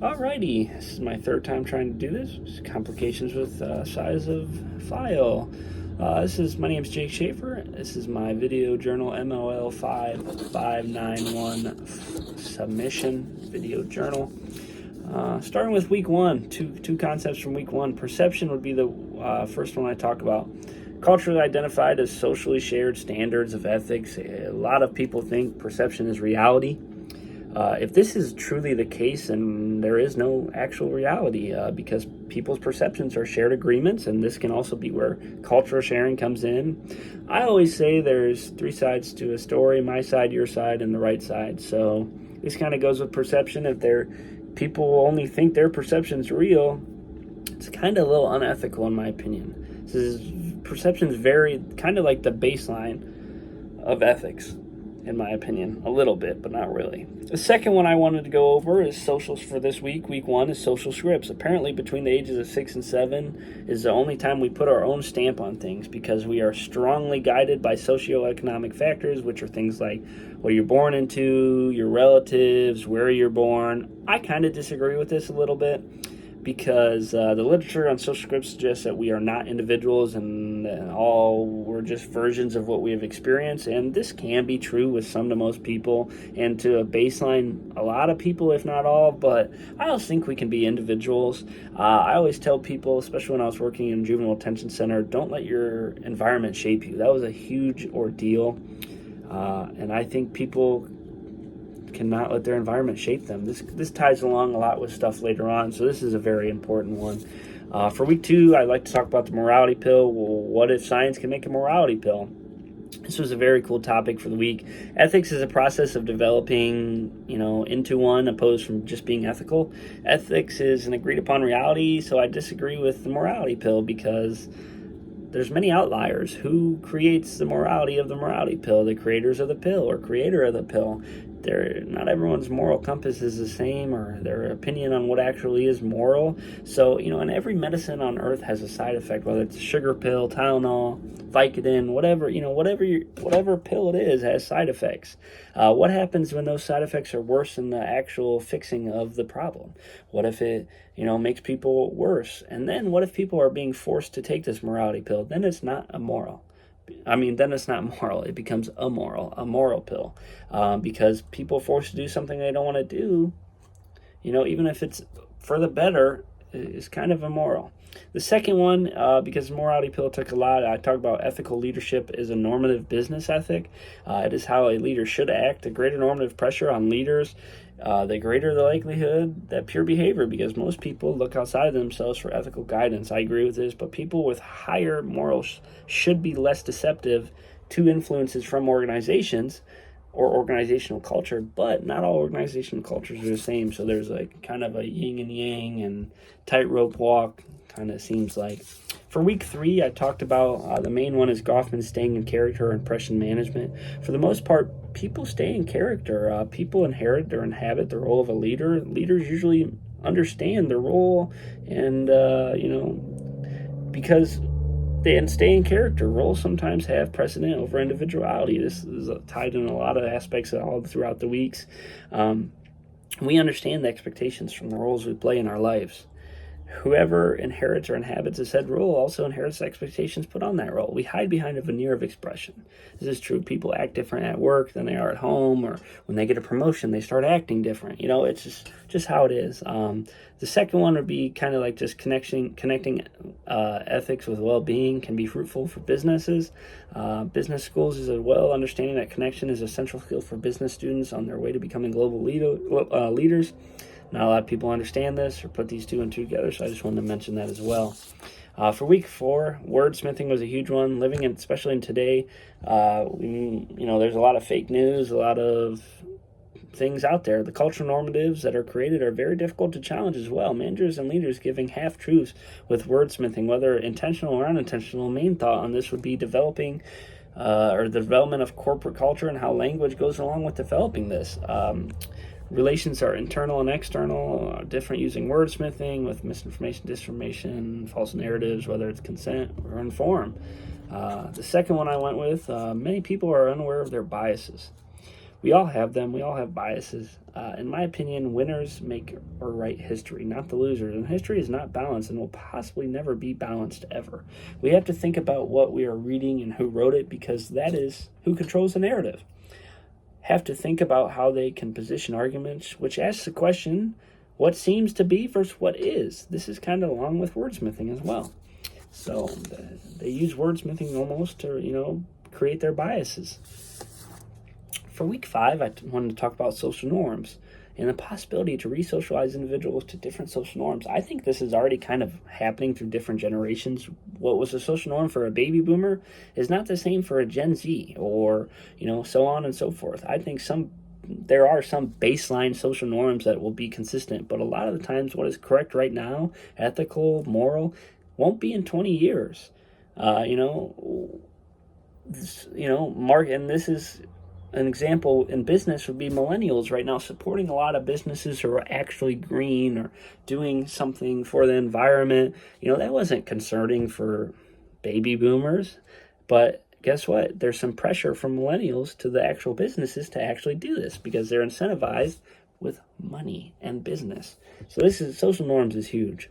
Alrighty, this is my third time trying to do this. Just complications with size of file. My name's Jake Schaefer. This is my video journal MOL 5591 submission video journal. Starting with week one, two concepts from week one. Perception would be the first one I talk about. Culturally identified as socially shared standards of ethics. A lot of people think perception is reality. If this is truly the case, then there is no actual reality because people's perceptions are shared agreements, and this can also be where cultural sharing comes in. I always say there's three sides to a story: my side, your side, and the right side. So this kind of goes with perception. If people only think their perception's real, it's kind of a little unethical in my opinion. Perception's very kind of like the baseline of ethics, in my opinion, a little bit, but not really. The second one I wanted to go over is socials for this week. Week one is social scripts. Apparently between the ages of 6 and 7 is the only time we put our own stamp on things because we are strongly guided by socioeconomic factors, which are things like what you're born into, your relatives, where you're born. I kind of disagree with this a little bit, because the literature on social scripts suggests that we are not individuals and we're just versions of what we have experienced. And this can be true with some to most people, and to a baseline, a lot of people, if not all. But I also think we can be individuals. I always tell people, especially when I was working in juvenile detention center, don't let your environment shape you. That was a huge ordeal. And I think people cannot let their environment shape them. This ties along a lot with stuff later on, so this is a very important one. For week two, I'd like to talk about the morality pill. Well, what if science can make a morality pill? This was a very cool topic for the week. Ethics is a process of developing, into one, opposed from just being ethical. Ethics is an agreed upon reality, so I disagree with the morality pill because there's many outliers. Who creates the morality of the morality pill? The creators of the pill or creator of the pill. Not everyone's moral compass is the same, or their opinion on what actually is moral. So, and every medicine on earth has a side effect, whether it's a sugar pill, Tylenol, Vicodin, whatever pill it is has side effects. What happens when those side effects are worse than the actual fixing of the problem? What if it, makes people worse? And then what if people are being forced to take this morality pill? Then it's not immoral. Then it's not moral. It becomes a moral pill, because people forced to do something they don't want to do, even if it's for the better, is kind of immoral. The second one, because the morality pill took a lot, I talk about ethical leadership is a normative business ethic. It is how a leader should act. The greater normative pressure on leaders, the greater the likelihood that pure behavior, because most people look outside of themselves for ethical guidance. I agree with this, but people with higher morals should be less deceptive to influences from organizations or organizational culture, but not all organizational cultures are the same. So there's like kind of a yin and yang and tightrope walk, kind of seems like. For week three, I talked about the main one is Goffman staying in character or impression management. For the most part, people stay in character. People inhabit the role of a leader. Leaders usually understand their role, and because they stay in character. Roles sometimes have precedent over individuality. This is tied in a lot of aspects all throughout the weeks. We understand the expectations from the roles we play in our lives. Whoever inherits or inhabits a said role also inherits the expectations put on that role. We hide behind a veneer of expression. This is true. People act different at work than they are at home, or when they get a promotion, they start acting different. It's just how it is. The second one would be kind of like just connecting ethics with well-being can be fruitful for businesses. Business schools as well, understanding that connection is a central skill for business students on their way to becoming global leaders. Not a lot of people understand this or put these two and two together, so I just wanted to mention that as well. For week four, wordsmithing was a huge one. Especially in today, there's a lot of fake news, a lot of things out there. The cultural normatives that are created are very difficult to challenge as well. Managers and leaders giving half-truths with wordsmithing, whether intentional or unintentional. Main thought on this would be developing or the development of corporate culture and how language goes along with developing this. Relations are internal and external, different using wordsmithing with misinformation, disinformation, false narratives, whether it's consent or inform. The second one I went with, many people are unaware of their biases. We all have them. We all have biases. In my opinion, winners make or write history, not the losers. And history is not balanced and will possibly never be balanced ever. We have to think about what we are reading and who wrote it, because that is who controls the narrative. Have to think about how they can position arguments, which asks the question, what seems to be versus what is. This is kind of along with wordsmithing as well. So they use wordsmithing almost to, create their biases. For week 5, I wanted to talk about social norms and the possibility to re-socialize individuals to different social norms. I think this is already kind of happening through different generations. What was a social norm for a baby boomer is not the same for a Gen Z, or, so on and so forth. I think there are some baseline social norms that will be consistent, but a lot of the times what is correct right now, ethical, moral, won't be in 20 years. Mark, and this is an example in business would be millennials right now supporting a lot of businesses who are actually green or doing something for the environment. That wasn't concerning for baby boomers, but guess what? There's some pressure from millennials to the actual businesses to actually do this because they're incentivized with money and business. So social norms is huge.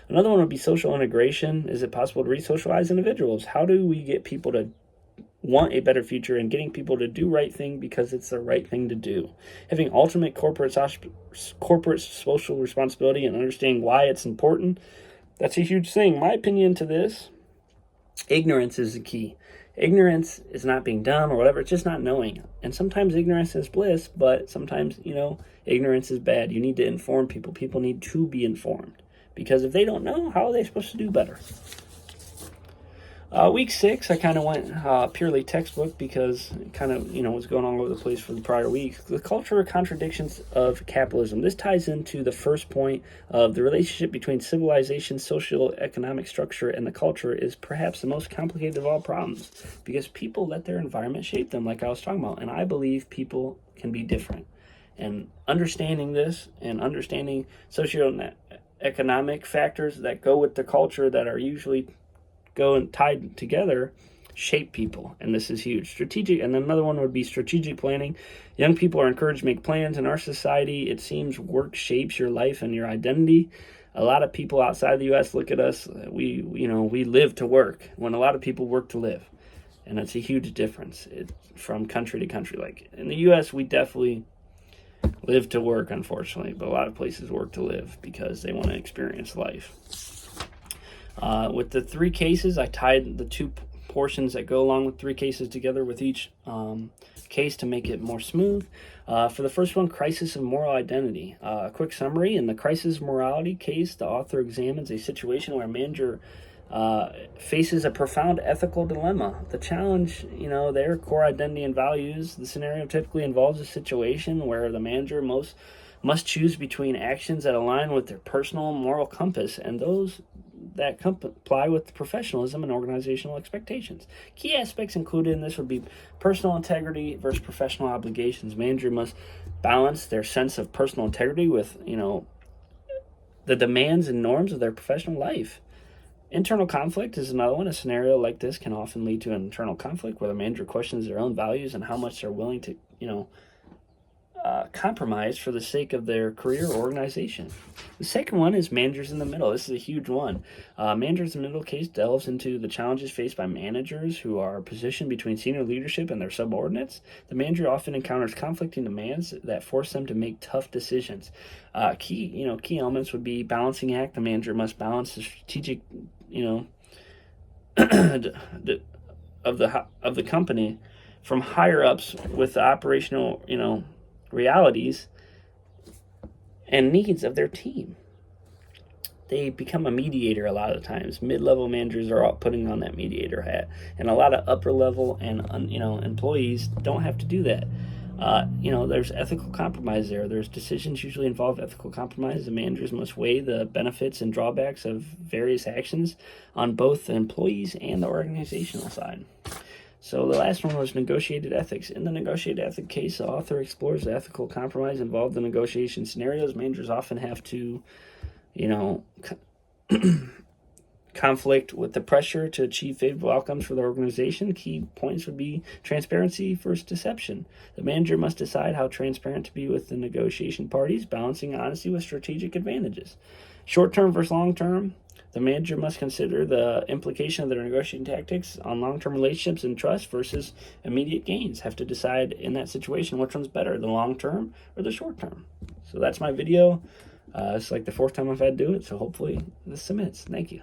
Another one would be social integration. Is it possible to re-socialize individuals? How do we get people to want a better future and getting people to do right thing because it's the right thing to do? Having ultimate corporate social responsibility and understanding why it's important, that's a huge thing. My opinion to this, ignorance is the key. Ignorance is not being dumb or whatever, it's just not knowing. And sometimes ignorance is bliss, but sometimes, ignorance is bad. You need to inform people. People need to be informed, because if they don't know, how are they supposed to do better? Week 6, I kind of went purely textbook because it kind of, was going all over the place for the prior weeks. The cultural contradictions of capitalism. This ties into the first point of the relationship between civilization, social, economic structure, and the culture is perhaps the most complicated of all problems, because people let their environment shape them, like I was talking about, and I believe people can be different. And understanding this and understanding socioeconomic factors that go with the culture that are usually go and tied together shape people, and this is huge. Strategic, and another one would be strategic planning. Young people are encouraged to make plans. In our society, it seems work shapes your life and your identity. A lot of people outside the U.S. look at us, we live to work, when a lot of people work to live, and it's a huge difference from country to country. Like in the U.S., we definitely live to work, unfortunately, but a lot of places work to live because they want to experience life. With the 3 cases, I tied the 2 portions that go along with 3 cases together with each case to make it more smooth. For the first one, crisis of moral identity. A quick summary. In the crisis of morality case, the author examines a situation where a manager faces a profound ethical dilemma. The challenge, their core identity and values. The scenario typically involves a situation where the manager must choose between actions that align with their personal moral compass and those that comply with professionalism and organizational expectations. Key aspects included in this would be personal integrity versus professional obligations. Manager must balance their sense of personal integrity with, the demands and norms of their professional life. Internal conflict is another one. A scenario like this can often lead to an internal conflict where the manager questions their own values and how much they're willing to, compromise for the sake of their career or organization. The second one is managers in the middle. This is a huge one. Managers in the middle case delves into the challenges faced by managers who are positioned between senior leadership and their subordinates. The manager often encounters conflicting demands that force them to make tough decisions. Key elements would be balancing act. The manager must balance the strategic, of the company from higher ups with the operational, realities and needs of their team. They become a mediator a lot of times. Mid-level managers are all putting on that mediator hat, and a lot of upper level and employees don't have to do that. There's ethical compromise there. There's decisions usually involve ethical compromise. The managers must weigh the benefits and drawbacks of various actions on both the employees and the organizational side. So the last one was negotiated ethics. In the negotiated ethics case, the author explores the ethical compromise involved in negotiation scenarios. Managers often have to, conflict with the pressure to achieve favorable outcomes for the organization. Key points would be transparency versus deception. The manager must decide how transparent to be with the negotiation parties, balancing honesty with strategic advantages. Short-term versus long-term. The manager must consider the implication of their negotiating tactics on long-term relationships and trust versus immediate gains. Have to decide in that situation which one's better, the long-term or the short-term. So that's my video. It's like the fourth time I've had to do it, so hopefully this submits. Thank you.